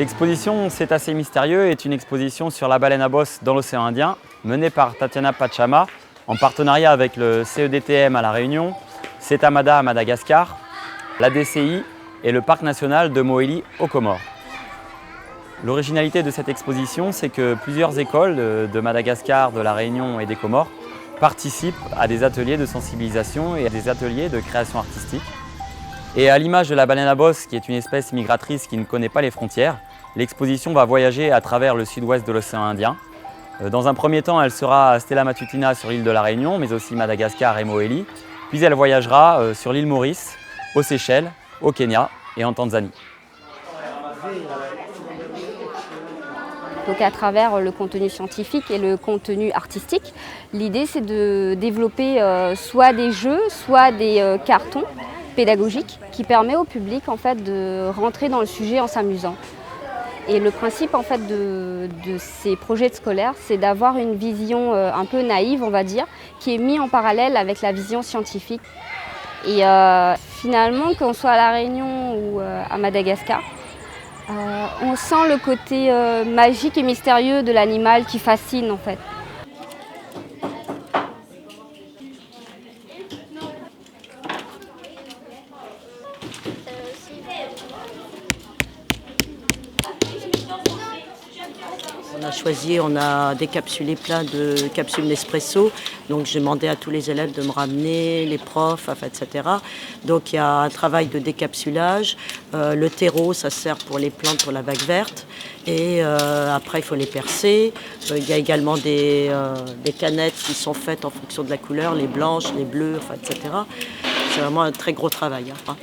L'exposition C'est assez mystérieux est une exposition sur la baleine à bosse dans l'océan Indien, menée par Tatiana Pachama, en partenariat avec le CEDTM à La Réunion, CETAMADA à Madagascar, la DCI et le Parc national de Mohéli aux Comores. L'originalité de cette exposition, c'est que plusieurs écoles de Madagascar, de La Réunion et des Comores participent à des ateliers de sensibilisation et à des ateliers de création artistique. Et à l'image de la baleine à bosse, qui est une espèce migratrice qui ne connaît pas les frontières, l'exposition va voyager à travers le sud-ouest de l'océan Indien. Dans un premier temps, elle sera à Stella Matutina sur l'île de La Réunion, mais aussi Madagascar et Mohéli. Puis elle voyagera sur l'île Maurice, aux Seychelles, au Kenya et en Tanzanie. Donc à travers le contenu scientifique et le contenu artistique, l'idée c'est de développer soit des jeux, soit des cartons pédagogiques qui permettent au public en fait, de rentrer dans le sujet en s'amusant. Et le principe en fait, de ces projets scolaires, c'est d'avoir une vision un peu naïve, on va dire, qui est mise en parallèle avec la vision scientifique. Et finalement, qu'on soit à La Réunion ou à Madagascar, on sent le côté magique et mystérieux de l'animal qui fascine en fait. On a décapsulé plein de capsules Nespresso. Donc j'ai demandé à tous les élèves de me ramener, les profs, enfin, etc. Donc il y a un travail de décapsulage. Le terreau, ça sert pour les plantes, pour la vague verte. Et après, il faut les percer. Il y a également des canettes qui sont faites en fonction de la couleur, les blanches, les bleues, enfin, etc. C'est vraiment un très gros travail. Hein.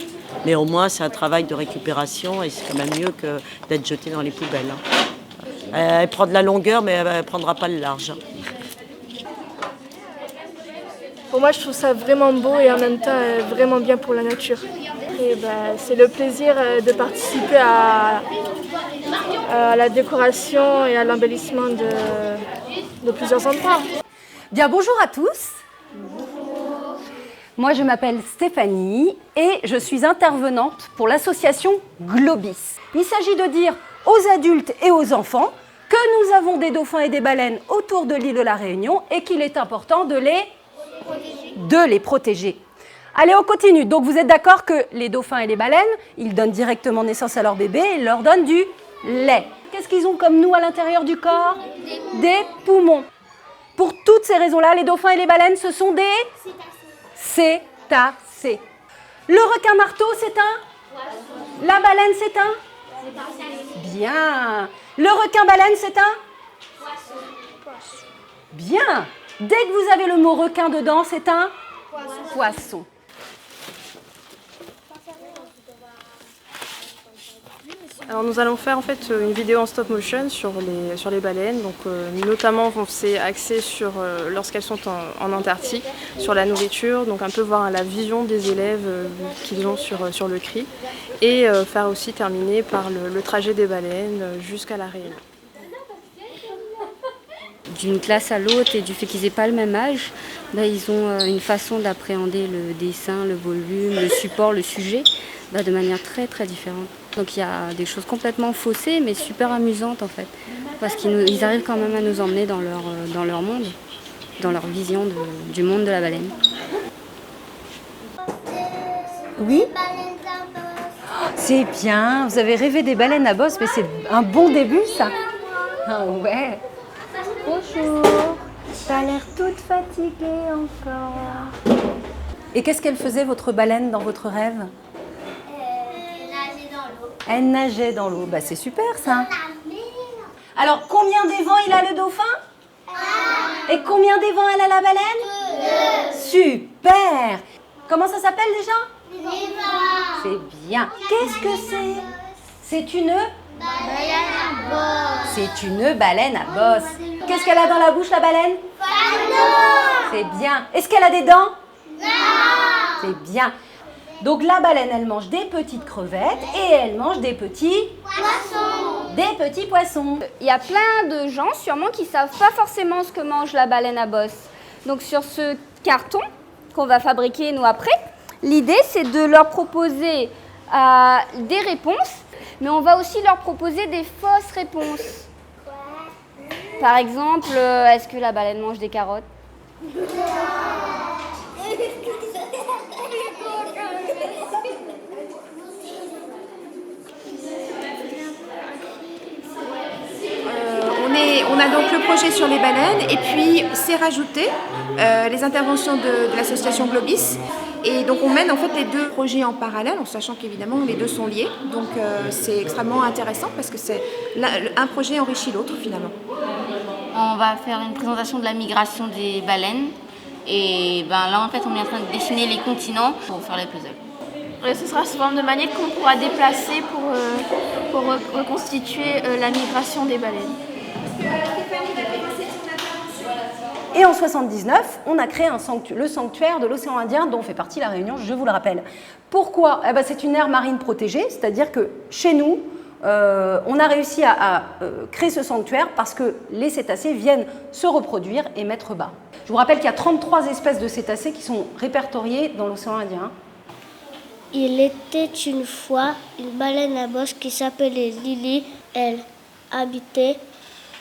Mais au moins, c'est un travail de récupération et c'est quand même mieux que d'être jeté dans les poubelles. Hein. Elle prend de la longueur, mais elle ne prendra pas le large. Pour moi, je trouve ça vraiment beau et en même temps vraiment bien pour la nature. Et c'est le plaisir de participer à la décoration et à l'embellissement de plusieurs endroits. Bien, bonjour à tous. Moi, je m'appelle Stéphanie et je suis intervenante pour l'association Globis. Il s'agit de dire aux adultes et aux enfants que nous avons des dauphins et des baleines autour de l'île de La Réunion et qu'il est important de les protéger. Allez, on continue. Donc, vous êtes d'accord que les dauphins et les baleines, ils donnent directement naissance à leur bébé et ils leur donnent du lait. Qu'est-ce qu'ils ont comme nous à l'intérieur du corps? Des poumons. Pour toutes ces raisons-là, les dauphins et les baleines, ce sont des cétacés. Le requin marteau, c'est un? La baleine, c'est un? Bien. Le requin-baleine, c'est un? Bien. Dès que vous avez le mot requin dedans, c'est un? Poisson. Alors nous allons faire en fait une vidéo en stop motion sur les baleines, donc notamment on s'est axé sur lorsqu'elles sont en Antarctique, sur la nourriture, donc un peu voir la vision des élèves qu'ils ont sur le cri, et faire aussi terminer par le trajet des baleines jusqu'à la Réunion. D'une classe à l'autre et du fait qu'ils n'aient pas le même âge, ils ont une façon d'appréhender le dessin, le volume, le support, le sujet, de manière très très différente. Donc il y a des choses complètement faussées mais super amusantes en fait, parce qu'ils arrivent quand même à nous emmener dans leur monde, dans leur vision du monde de la baleine. Oui? C'est bien, vous avez rêvé des baleines à bosse, mais c'est un bon début ça. Ah ouais. Bonjour, t'as l'air toute fatiguée encore. Et qu'est-ce qu'elle faisait votre baleine dans votre rêve? Elle nageait dans l'eau. C'est super ça. Alors, combien d'évents il a le dauphin? Et combien d'évents elle a la baleine? 2. Super. Comment ça s'appelle déjà? C'est bien. Qu'est-ce que c'est? C'est une baleine à bosse. C'est une baleine à bosse. Qu'est-ce qu'elle a dans la bouche la baleine? C'est bien. Est-ce qu'elle a des dents? Non. C'est bien. Donc la baleine, elle mange des petites crevettes et elle mange des petits poissons. Des petits poissons. Il y a plein de gens sûrement qui ne savent pas forcément ce que mange la baleine à bosse. Donc sur ce carton qu'on va fabriquer nous après, l'idée c'est de leur proposer des réponses Mais on va aussi leur proposer des fausses réponses. Par exemple, est-ce que la baleine mange des carottes? On a donc le projet sur les baleines et puis c'est rajouté les interventions de l'association Globis. Et donc on mène en fait les deux projets en parallèle en sachant qu'évidemment les deux sont liés. Donc c'est extrêmement intéressant parce que un projet enrichit l'autre finalement. On va faire une présentation de la migration des baleines et là en fait on est en train de dessiner les continents pour faire les puzzles. Ce sera sous forme de magnète qu'on pourra déplacer pour reconstituer la migration des baleines. Et en 1979, on a créé le sanctuaire de l'océan Indien dont fait partie la Réunion, je vous le rappelle. Pourquoi? C'est une aire marine protégée, c'est-à-dire que chez nous, on a réussi à créer ce sanctuaire parce que les cétacés viennent se reproduire et mettre bas. Je vous rappelle qu'il y a 33 espèces de cétacés qui sont répertoriées dans l'océan Indien. Il était une fois une baleine à bosse qui s'appelait Lily. Elle habitait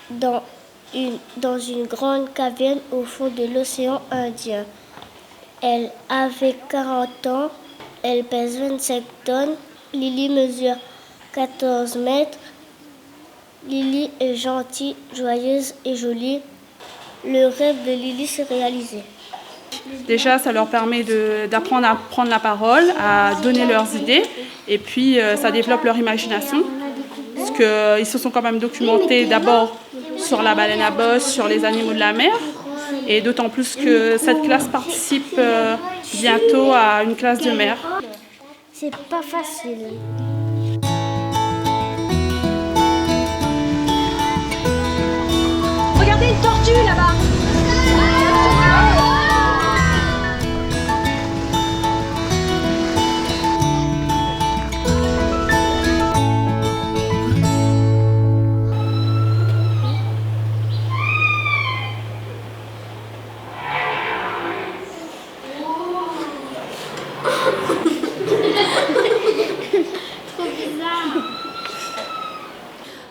dans une grande caverne au fond de l'océan Indien. Elle avait 40 ans, elle pèse 25 tonnes. Lily mesure 14 mètres. Lily est gentille, joyeuse et jolie. Le rêve de Lily s'est réalisé. Déjà, ça leur permet d'apprendre à prendre la parole, à donner leurs idées, et puis ça développe leur imagination, parce qu'ils se sont quand même documentés d'abord sur la baleine à bosse, sur les animaux de la mer, et d'autant plus que cette classe participe bientôt à une classe de mer. C'est pas facile. Regardez une tortue là-bas!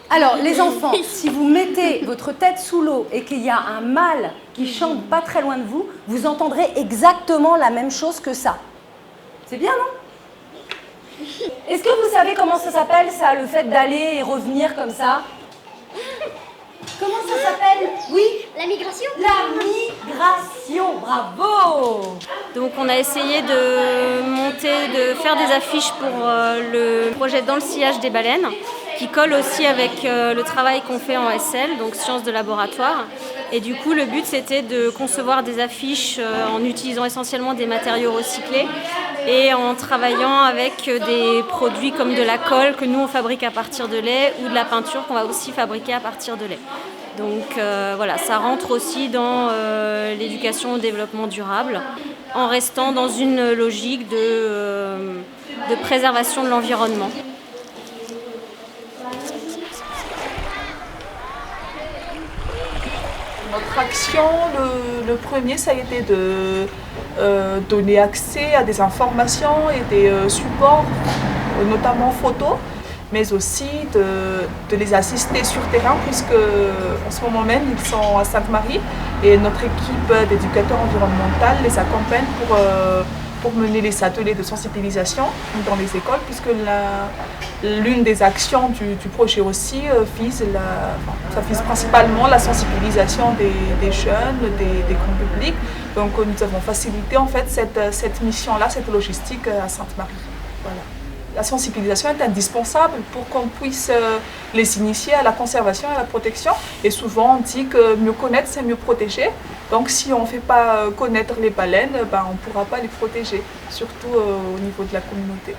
Alors, les enfants, si vous mettez votre tête sous l'eau et qu'il y a un mâle qui chante pas très loin de vous, vous entendrez exactement la même chose que ça. C'est bien, non? Est-ce que vous savez comment ça s'appelle, ça, le fait d'aller et revenir comme ça? Comment ça s'appelle? Oui? La migration? La migration, bravo! Donc on a essayé de faire des affiches pour le projet Dans le sillage des baleines, qui colle aussi avec le travail qu'on fait en SL, donc sciences de laboratoire. Et du coup, le but, c'était de concevoir des affiches en utilisant essentiellement des matériaux recyclés et en travaillant avec des produits comme de la colle que nous, on fabrique à partir de lait ou de la peinture qu'on va aussi fabriquer à partir de lait. Donc voilà, ça rentre aussi dans l'éducation au développement durable, en restant dans une logique de préservation de l'environnement. Notre action, le premier, ça a été de donner accès à des informations et des supports, notamment photos, mais aussi de les assister sur terrain, puisque en ce moment même, ils sont à Sainte-Marie et notre équipe d'éducateurs environnementaux les accompagne pour mener les ateliers de sensibilisation dans les écoles, puisque l'une des actions du projet aussi vise principalement la sensibilisation des jeunes, des grands publics. Donc nous avons facilité en fait cette mission-là, cette logistique à Sainte-Marie. Voilà. La sensibilisation est indispensable pour qu'on puisse les initier à la conservation et à la protection. Et souvent on dit que mieux connaître, c'est mieux protéger. Donc si on ne fait pas connaître les baleines, on ne pourra pas les protéger, surtout au niveau de la communauté.